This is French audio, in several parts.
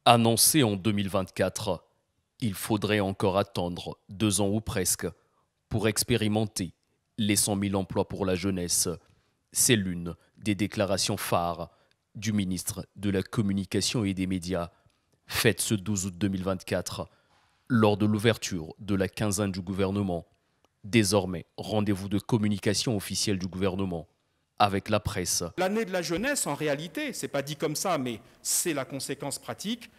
Annoncé en 2024, il faudrait encore attendre 2 ans ou presque pour expérimenter les 100 000 emplois pour la jeunesse. C'est l'une des déclarations phares du ministre de la Communication et des Médias, faite ce 12 août 2024, lors de l'ouverture de la quinzaine du gouvernement. Désormais, rendez-vous de communication officielle du gouvernement avec la presse. L'année de la jeunesse, en réalité, c'est pas dit comme ça, mais c'est la conséquence pratique,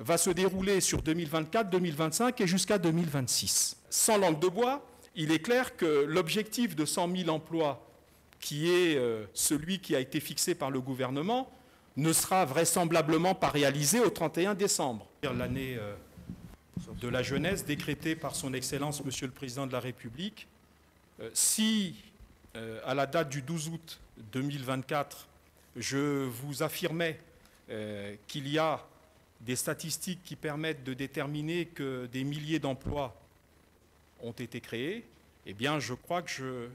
va se dérouler sur 2024, 2025 et jusqu'à 2026. Sans langue de bois, il est clair que l'objectif de 100 000 emplois, qui est celui qui a été fixé par le gouvernement, ne sera vraisemblablement pas réalisé au 31 décembre. L'année de la jeunesse décrétée par son Excellence, Monsieur le Président de la République, si à la date du 12 août 2024, je vous affirmais qu'il y a des statistiques qui permettent de déterminer que des milliers d'emplois ont été créés, eh bien, je crois que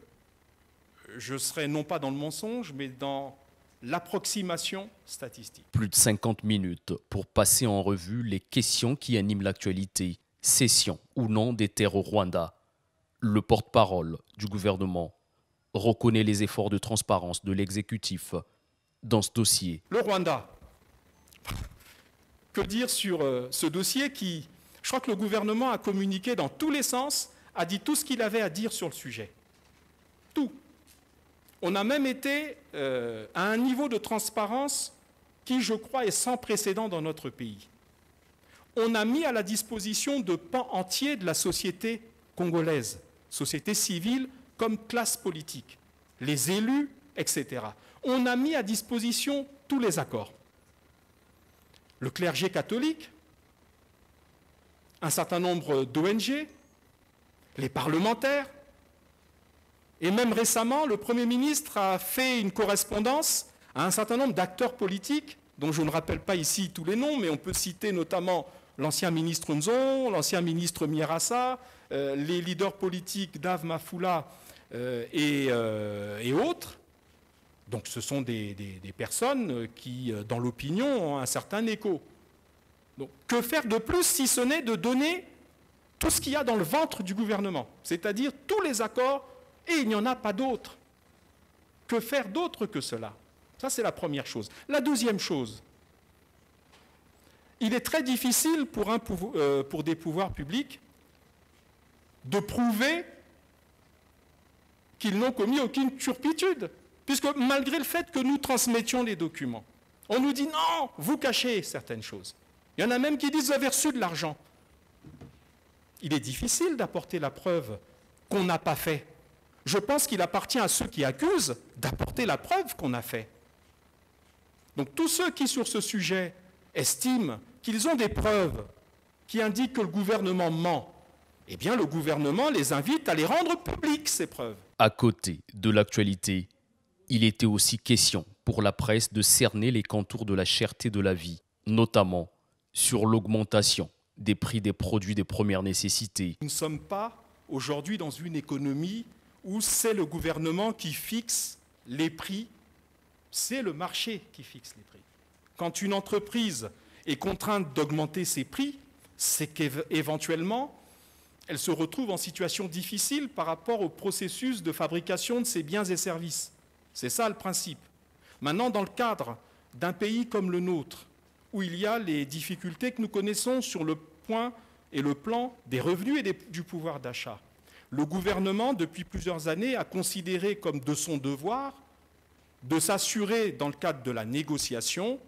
je serai non pas dans le mensonge, mais dans l'approximation statistique. Plus de 50 minutes pour passer en revue les questions qui animent l'actualité. Cession ou non des terres au Rwanda. Le porte-parole du gouvernement reconnaît les efforts de transparence de l'exécutif dans ce dossier. Le Rwanda. Que dire sur ce dossier qui, je crois que le gouvernement a communiqué dans tous les sens, a dit tout ce qu'il avait à dire sur le sujet. Tout. On a même été à un niveau de transparence qui, je crois, est sans précédent dans notre pays. On a mis à la disposition de pans entiers de la société congolaise, société civile comme classe politique, les élus, etc. On a mis à disposition tous les accords. Le clergé catholique, un certain nombre d'ONG, les parlementaires, et même récemment, le Premier ministre a fait une correspondance à un certain nombre d'acteurs politiques, dont je ne rappelle pas ici tous les noms, mais on peut citer notamment l'ancien ministre Nzon, l'ancien ministre Mierassa, les leaders politiques Dave Mafula et autres. Donc ce sont des personnes qui, dans l'opinion, ont un certain écho. Donc, que faire de plus si ce n'est de donner tout ce qu'il y a dans le ventre du gouvernement, c'est-à-dire tous les accords, et il n'y en a pas d'autres. Que faire d'autre que cela? Ça, c'est la première chose. La deuxième chose, il est très difficile pour des pouvoirs publics de prouver qu'ils n'ont commis aucune turpitude. Puisque malgré le fait que nous transmettions les documents, on nous dit non, vous cachez certaines choses. Il y en a même qui disent vous avez reçu de l'argent. Il est difficile d'apporter la preuve qu'on n'a pas fait. Je pense qu'il appartient à ceux qui accusent d'apporter la preuve qu'on a fait. Donc tous ceux qui sur ce sujet estiment qu'ils ont des preuves qui indiquent que le gouvernement ment, eh bien le gouvernement les invite à les rendre publiques, ces preuves. À côté de l'actualité, il était aussi question pour la presse de cerner les contours de la cherté de la vie, notamment sur l'augmentation des prix des produits de première nécessité. Nous ne sommes pas aujourd'hui dans une économie où c'est le gouvernement qui fixe les prix, c'est le marché qui fixe les prix. Quand une entreprise est contrainte d'augmenter ses prix, c'est qu'éventuellement, elle se retrouve en situation difficile par rapport au processus de fabrication de ses biens et services. C'est ça le principe. Maintenant, dans le cadre d'un pays comme le nôtre, où il y a les difficultés que nous connaissons sur le point et le plan des revenus et du pouvoir d'achat, le gouvernement, depuis plusieurs années, a considéré comme de son devoir de s'assurer, dans le cadre de la négociation,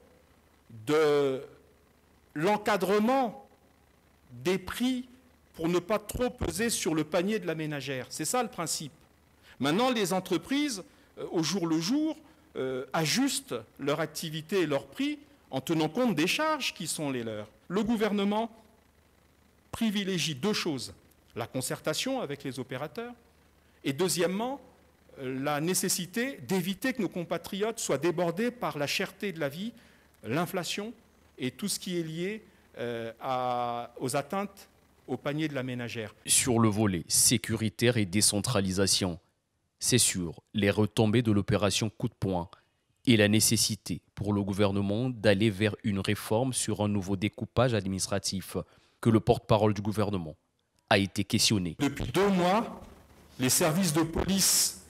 de l'encadrement des prix pour ne pas trop peser sur le panier de la ménagère. C'est ça le principe. Maintenant, les entreprises, au jour le jour, ajustent leur activité et leurs prix en tenant compte des charges qui sont les leurs. Le gouvernement privilégie deux choses, la concertation avec les opérateurs et deuxièmement, la nécessité d'éviter que nos compatriotes soient débordés par la cherté de la vie, l'inflation et tout ce qui est lié aux atteintes au panier de la ménagère. Sur le volet sécuritaire et décentralisation, C'est sur les retombées de l'opération coup de poing et la nécessité pour le gouvernement d'aller vers une réforme sur un nouveau découpage administratif que le porte-parole du gouvernement a été questionné. Depuis 2 mois, les services de police,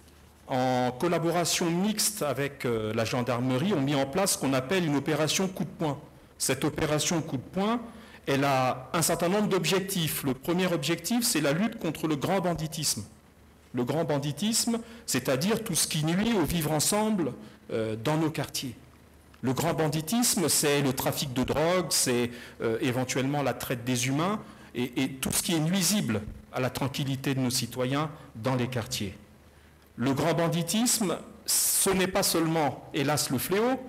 en collaboration mixte avec la gendarmerie, ont mis en place ce qu'on appelle une opération coup de poing. Cette opération coup de poing, elle a un certain nombre d'objectifs. Le premier objectif, c'est la lutte contre le grand banditisme. Le grand banditisme, c'est-à-dire tout ce qui nuit au vivre ensemble dans nos quartiers. Le grand banditisme, c'est le trafic de drogue, c'est éventuellement la traite des humains et tout ce qui est nuisible à la tranquillité de nos citoyens dans les quartiers. Le grand banditisme, ce n'est pas seulement, hélas, le fléau,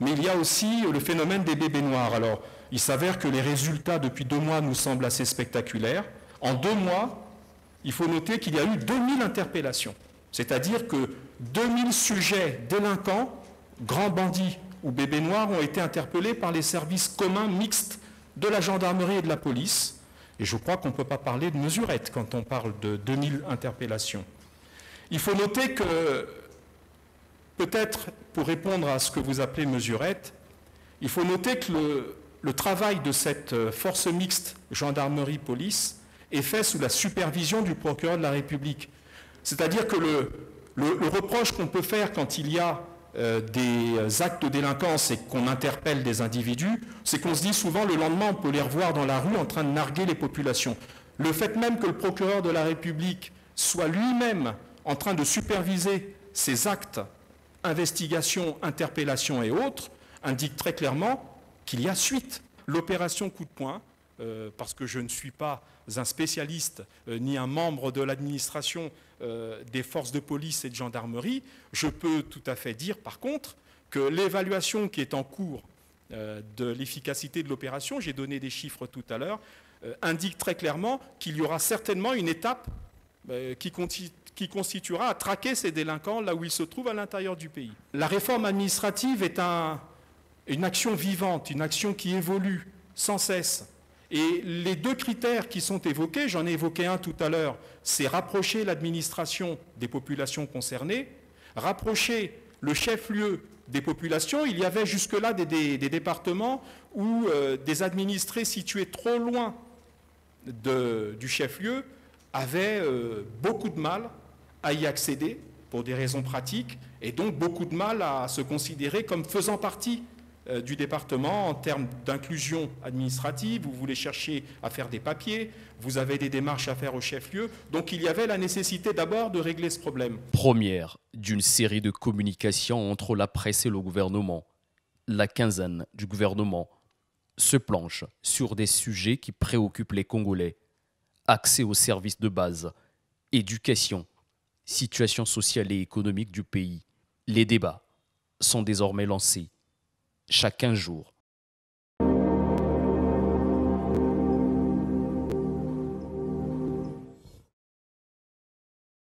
mais il y a aussi le phénomène des bébés noirs. Alors, il s'avère que les résultats depuis 2 mois nous semblent assez spectaculaires. En 2 mois, il faut noter qu'il y a eu 2000 interpellations. C'est-à-dire que 2000 sujets délinquants, grands bandits ou bébés noirs, ont été interpellés par les services communs mixtes de la gendarmerie et de la police. Et je crois qu'on ne peut pas parler de mesurette quand on parle de 2000 interpellations. Il faut noter que, peut-être pour répondre à ce que vous appelez mesurette, il faut noter que le travail de cette force mixte gendarmerie-police est fait sous la supervision du procureur de la République. C'est-à-dire que le reproche qu'on peut faire quand il y a des actes de délinquance et qu'on interpelle des individus, c'est qu'on se dit souvent le lendemain on peut les revoir dans la rue en train de narguer les populations. Le fait même que le procureur de la République soit lui-même en train de superviser ces actes, investigations, interpellations et autres, indique très clairement qu'il y a suite. L'opération coup de poing, parce que je ne suis pas un spécialiste ni un membre de l'administration des forces de police et de gendarmerie, je peux tout à fait dire par contre que l'évaluation qui est en cours de l'efficacité de l'opération, j'ai donné des chiffres tout à l'heure, indique très clairement qu'il y aura certainement une étape qui constituera à traquer ces délinquants là où ils se trouvent à l'intérieur du pays. La réforme administrative est une action vivante, une action qui évolue sans cesse. Et les 2 critères qui sont évoqués, j'en ai évoqué un tout à l'heure, c'est rapprocher l'administration des populations concernées, rapprocher le chef-lieu des populations. Il y avait jusque-là des départements où des administrés situés trop loin du chef-lieu avaient beaucoup de mal à y accéder pour des raisons pratiques et donc beaucoup de mal à se considérer comme faisant partie du département en termes d'inclusion administrative. Vous voulez chercher à faire des papiers, vous avez des démarches à faire au chef-lieu. Donc il y avait la nécessité d'abord de régler ce problème. Première d'une série de communications entre la presse et le gouvernement. La quinzaine du gouvernement se planche sur des sujets qui préoccupent les Congolais. Accès aux services de base, éducation, situation sociale et économique du pays. Les débats sont désormais lancés. Chaque 15 jours,